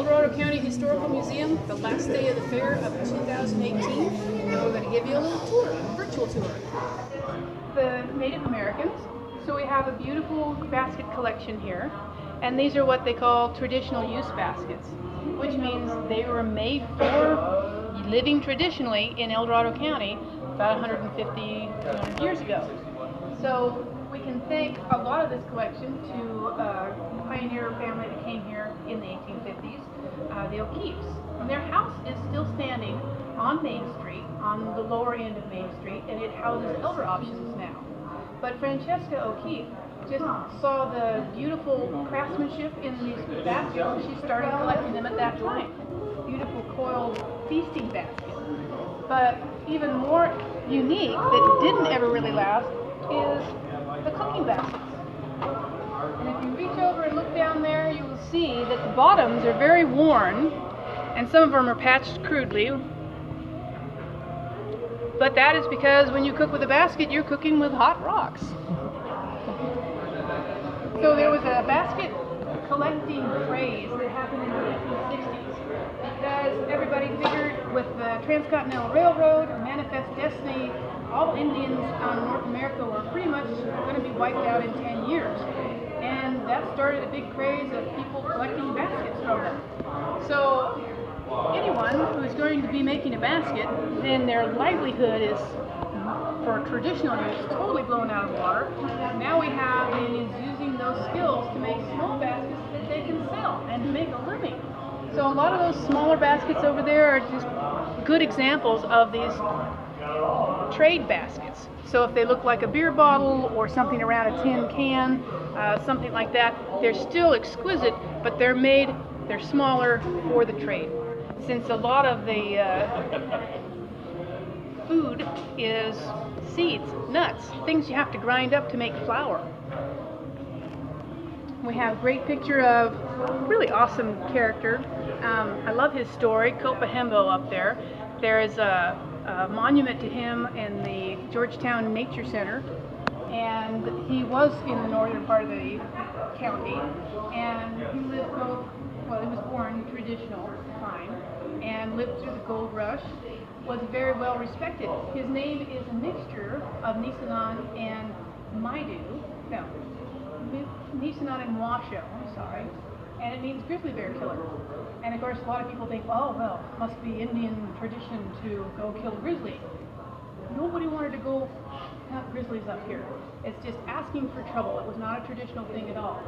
El Dorado County Historical Museum, the last day of the fair of 2018, and we're going to give you a little tour, a virtual tour. The Native Americans. So we have a beautiful basket collection here, and these are what they call traditional use baskets, which means they were made for living traditionally in El Dorado County about 150 years ago. So we can thank a lot of this collection to a pioneer family that came here in the 1850s, the O'Keeffes. And their house is still standing on Main Street, on the lower end of Main Street, and it houses elder options now. But Francesca O'Keeffe just saw the beautiful craftsmanship in these baskets, and she started collecting them at that time. Beautiful coiled feasting basket. But even more unique, that didn't ever really last, is the cooking baskets. And if you reach over and look down there, you will see that the bottoms are very worn, and some of them are patched crudely. But that is because when you cook with a basket, you're cooking with hot rocks. So there was a basket collecting craze that happened in the 1960s because everybody figured with the Transcontinental Railroad, Manifest Destiny, all Indians on North America were pretty much going to be wiped out in 10 years. And that started a big craze of people collecting baskets from them. So anyone who's going to be making a basket, then their livelihood is, for traditional use, totally blown out of the water. Now we have Indians using those skills to make small baskets that they can sell and to make a living. So a lot of those smaller baskets over there are just good examples of these trade baskets. So if they look like a beer bottle or something around a tin can, something like that, they're still exquisite, but they're smaller for the trade. Since a lot of the food is seeds, nuts, things you have to grind up to make flour. We have a great picture of a really awesome character. I love his story, Copahembo up there. There is a monument to him in the Georgetown Nature Center, and he was in the northern part of the county, and he lived he was born traditional time and lived through the gold rush, was very well respected. His name is a mixture of Nisenan and Nisenan and Washoe, I'm sorry, and it means grizzly bear killer. And of course a lot of people think, oh well, must be Indian tradition to go kill grizzly. Nobody wanted to go hunt grizzlies up here. It's just asking for trouble. It was not a traditional thing at all.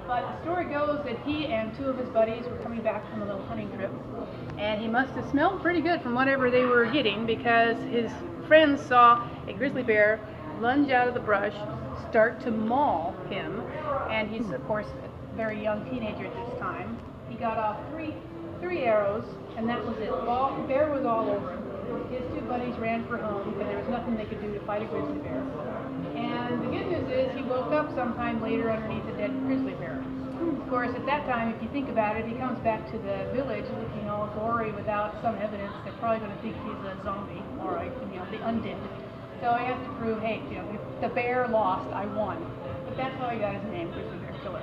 But the story goes that he and two of his buddies were coming back from a little hunting trip, and he must have smelled pretty good from whatever they were getting, because his friends saw a grizzly bear lunge out of the brush, start to maul him, and he's of course a very young teenager at this time. He got off three arrows, and that was it. The bear was all over him. His two buddies ran for home because there was nothing they could do to fight a grizzly bear. And the good news is he woke up sometime later underneath a dead grizzly bear. Of course, at that time, if you think about it, he comes back to the village looking all gory without some evidence. They're probably going to think he's a zombie, or the undead. So he has to prove, hey, if the bear lost, I won. But that's how he got his name, grizzly bear killer.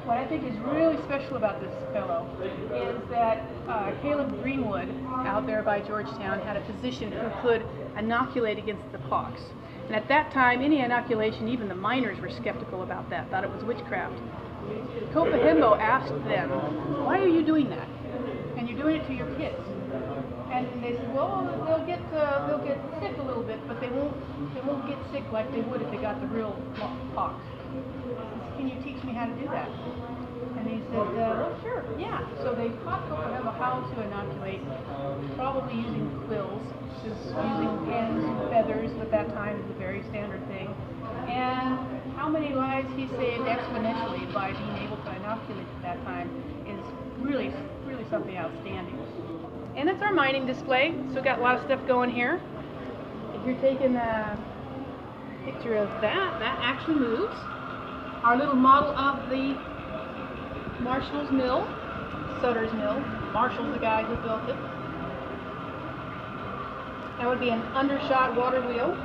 What I think is really special about this fellow is that Caleb Greenwood out there by Georgetown had a physician who could inoculate against the pox. And at that time, any inoculation, even the miners were skeptical about that, thought it was witchcraft. Copahembo asked them, why are you doing that? And you're doing it to your kids. And they said, well, they'll get sick a little bit, but they won't get sick like they would if they got the real pox. Can you teach me how to do that? And he said, well, sure, yeah. So they taught Copahembo how to inoculate, probably using quills, just using pens and feathers at that time is a very standard thing. And how many lives he saved exponentially by being able to inoculate at that time is really, really something outstanding. And that's our mining display. So we've got a lot of stuff going here. If you're taking a picture of that, that actually moves. Our little model of the Marshall's Mill, Sutter's Mill. Marshall's the guy who built it. That would be an undershot water wheel.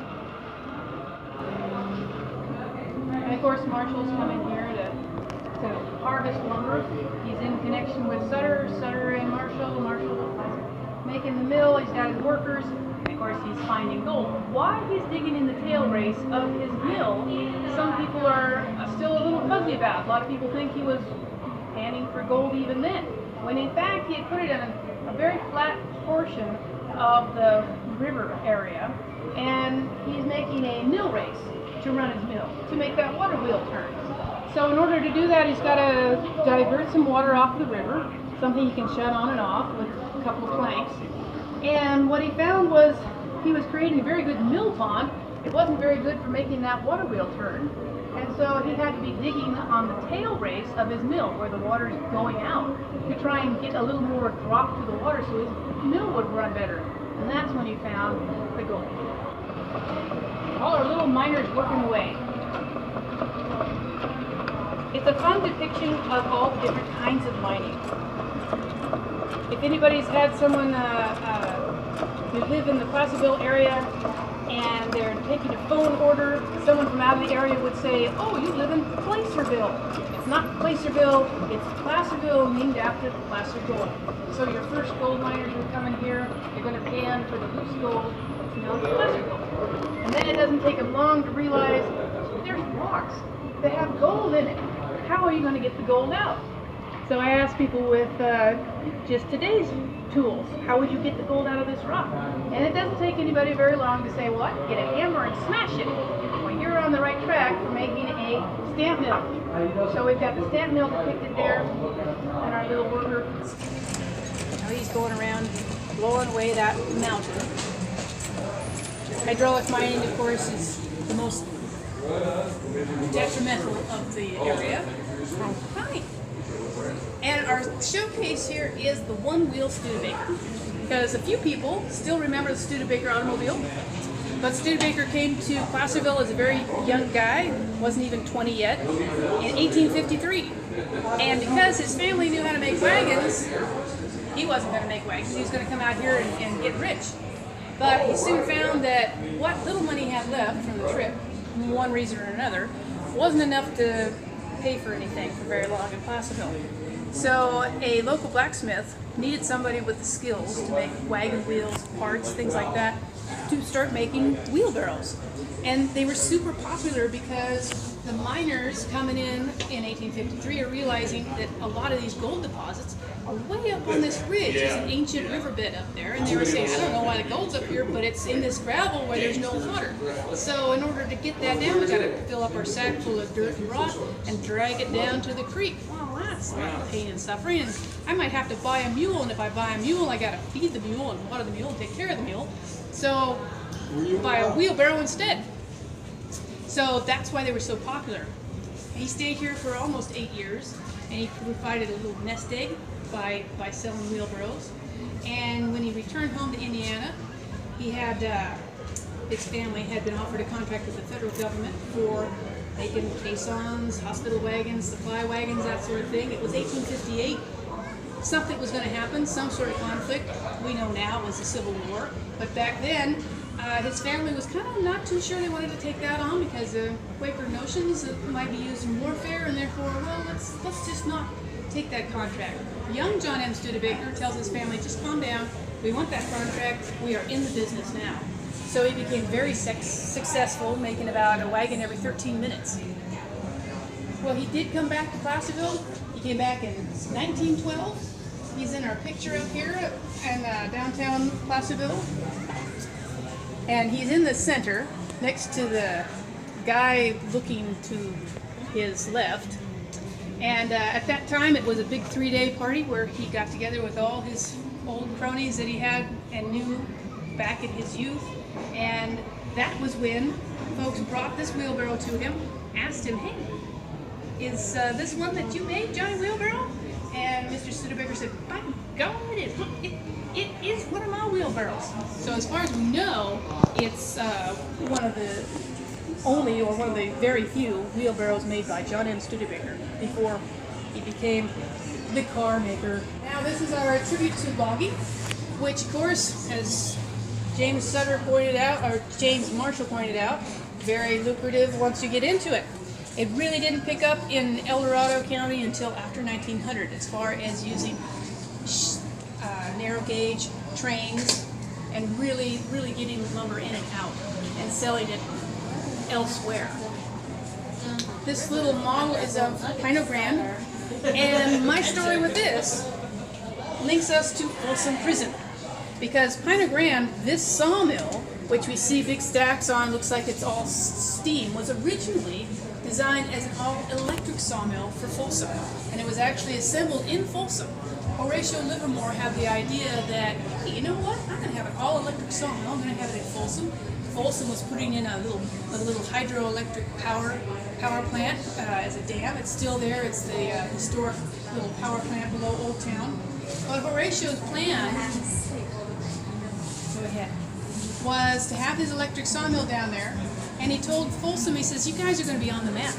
And of course Marshall's come in here to to harvest lumber. He's in connection with Sutter and Marshall making the mill. He's got his workers. Of course, he's finding gold. Why he's digging in the tail race of his mill, some people are still a little fuzzy about. A lot of people think he was panning for gold even then, when in fact he had put it in a very flat portion of the river area, and he's making a mill race to run his mill, to make that water wheel turn. So in order to do that, he's got to divert some water off the river, something he can shut on and off with a couple of planks. And what he found was he was creating a very good mill pond. It wasn't very good for making that water wheel turn. And so he had to be digging on the tail race of his mill, where the water's going out, to try and get a little more drop to the water so his mill would run better. And that's when he found the gold. All our little miners working away. It's a fun depiction of all the different kinds of mining. If anybody's had someone who live in the Placerville area and they're taking a phone order, someone from out of the area would say, "Oh, you live in Placerville." It's not Placerville, it's Placerville, named after the placer gold. So your first gold miners who come in here, you're going to pan for the loose gold, it's known as placer gold. And then it doesn't take them long to realize there's rocks that have gold in it. How are you going to get the gold out? So I asked people with just today's tools, how would you get the gold out of this rock? And it doesn't take anybody very long to say, well, I can get a hammer and smash it. Well, you're on the right track for making a stamp mill. So we've got the stamp mill depicted there, and our little worker. Now he's going around blowing away that mountain. Hydraulic mining, of course, is the most detrimental of the area. Hi. And our showcase here is the one-wheel Studebaker, because a few people still remember the Studebaker automobile. But Studebaker came to Placerville as a very young guy, wasn't even 20 yet, in 1853. And because his family knew how to make wagons, he wasn't going to make wagons. He was going to come out here and get rich. But he soon found that what little money he had left from the trip, one reason or another, wasn't enough to pay for anything for very long in Placerville. So a local blacksmith needed somebody with the skills to make wagon wheels, parts, things like that, to start making wheelbarrows. And they were super popular because the miners coming in 1853 are realizing that a lot of these gold deposits are way up on this ridge. There's an ancient riverbed up there, and they were saying, I don't know why the gold's up here, but it's in this gravel where there's no water. So in order to get that down, we got to fill up our sack full of dirt and rock and drag it down to the creek. Well, that's pain and suffering. And I might have to buy a mule, and if I buy a mule, I got to feed the mule and water the mule and take care of the mule. So buy a wheelbarrow instead. So that's why they were so popular. He stayed here for almost 8 years, and he provided a little nest egg by selling wheelbarrows. And when he returned home to Indiana, he had his family had been offered a contract with the federal government for making caissons, hospital wagons, supply wagons, that sort of thing. It was 1858. Something was going to happen, some sort of conflict. We know now it was the Civil War, but back then his family was kind of not too sure they wanted to take that on because the Quaker notions might be used in warfare, and therefore, well, let's just not take that contract. Young John M. Studebaker tells his family, just calm down, we want that contract, we are in the business now. So he became very successful, making about a wagon every 13 minutes. Well, he did come back to Placerville. He came back in 1912. He's in our picture up here in downtown Placerville. And he's in the center, next to the guy looking to his left. And at that time, it was a big 3-day party where he got together with all his old cronies that he had and knew back in his youth. And that was when folks brought this wheelbarrow to him, asked him, hey, is this one that you made, Johnny Wheelbarrow? And Mr. Studebaker said, by God, it is one of my wheelbarrows. So as far as we know, it's one of the only, or one of the very few wheelbarrows made by John M. Studebaker before he became the car maker. Now this is our tribute to logging, which of course, as James Sutter pointed out, or James Marshall pointed out, very lucrative once you get into it. It really didn't pick up in Dorado County until after 1900 as far as using narrow gauge trains and really getting lumber in and out and selling it elsewhere. This little model is of Pino Grande, and my story with this links us to Folsom Prison, because Pino Grande, this sawmill, which we see big stacks on, looks like it's all steam, was originally designed as an all-electric sawmill for Folsom, and it was actually assembled in Folsom. Horatio Livermore had the idea that, hey, you know what, I'm going to have an all-electric sawmill, I'm going to have it in Folsom. Folsom was putting in a little hydroelectric power plant as a dam. It's still there. It's the historic little power plant below Old Town. But Horatio's plan, go ahead, was to have his electric sawmill down there, and he told Folsom, he says, you guys are going to be on the map.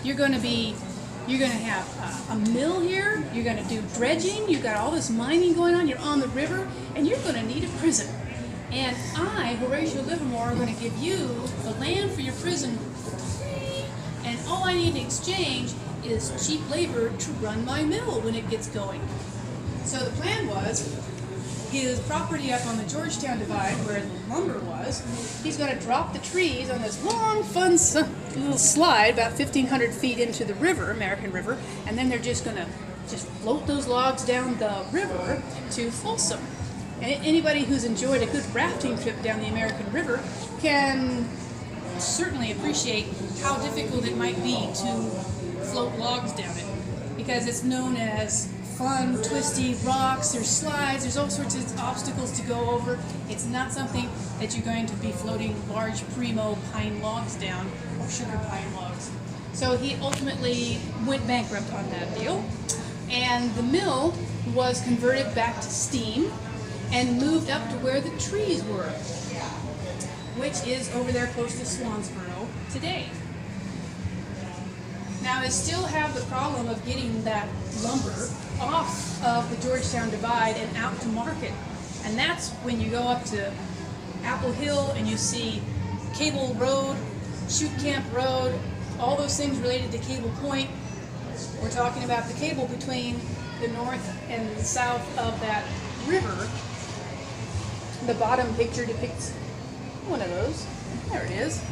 You're going to have a mill here, you're going to do dredging, you've got all this mining going on, you're on the river, and you're going to need a prison. And I, Horatio Livermore, are going to give you the land for your prison for free, and all I need in exchange is cheap labor to run my mill when it gets going. So the plan was, his property up on the Georgetown Divide, where the lumber was, he's going to drop the trees on this long, fun little slide about 1,500 feet into the river, American River, and then they're just going to float those logs down the river to Folsom. And anybody who's enjoyed a good rafting trip down the American River can certainly appreciate how difficult it might be to float logs down it, because it's known as fun, twisty rocks, there's slides, there's all sorts of obstacles to go over. It's not something that you're going to be floating large primo pine logs down, or sugar pine logs. So he ultimately went bankrupt on that deal, and the mill was converted back to steam and moved up to where the trees were, which is over there close to Swansboro today. Now, they still have the problem of getting that lumber off of the Georgetown Divide and out to market. And that's when you go up to Apple Hill and you see Cable Road, Chute Camp Road, all those things related to Cable Point. We're talking about the cable between the north and the south of that river. The bottom picture depicts one of those. There it is.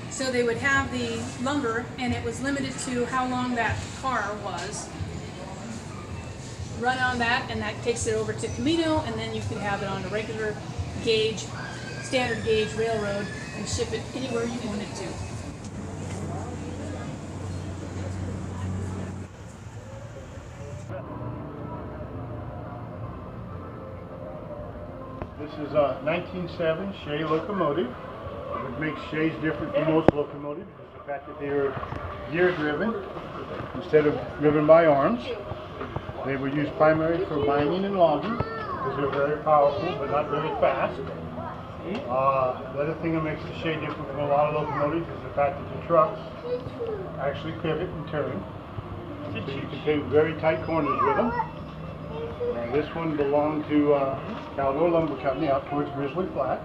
So they would have the lumber, and it was limited to how long that car was. Run on that, and that takes it over to Camino, and then you could have it on a regular gauge, standard gauge railroad, and ship it anywhere you wanted to. This is a 1907 Shea locomotive. What makes Shays different from most locomotives is the fact that they are gear-driven instead of driven by arms. They were used primarily for mining and logging because they're very powerful but not very fast. The other thing that makes the Shea different from a lot of locomotives is the fact that the trucks actually pivot and turn. So you can take very tight corners with them. This one belonged to Caldor Lumber Company out towards Grizzly Flat.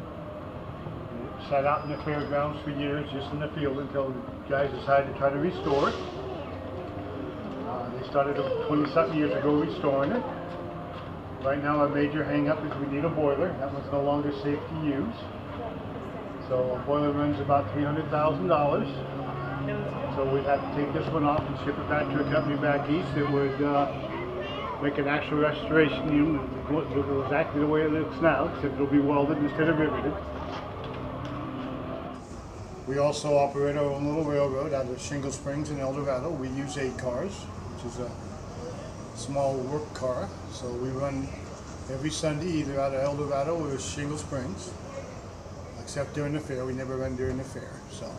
It sat out in the fairgrounds for years, just in the field, until the guys decided to try to restore it. They started 20-something years ago restoring it. Right now, our major hang-up is we need a boiler. That one's no longer safe to use. So a boiler runs about $300,000. So we'd have to take this one off and ship it back to a company back east that would make an actual restoration unit. It look exactly the way it looks now, except it'll be welded instead of riveted. We also operate our own little railroad out of Shingle Springs in El Dorado. We use 8 cars, which is a small work car. So we run every Sunday either out of El Dorado or Shingle Springs, except during the fair. We never run during the fair. So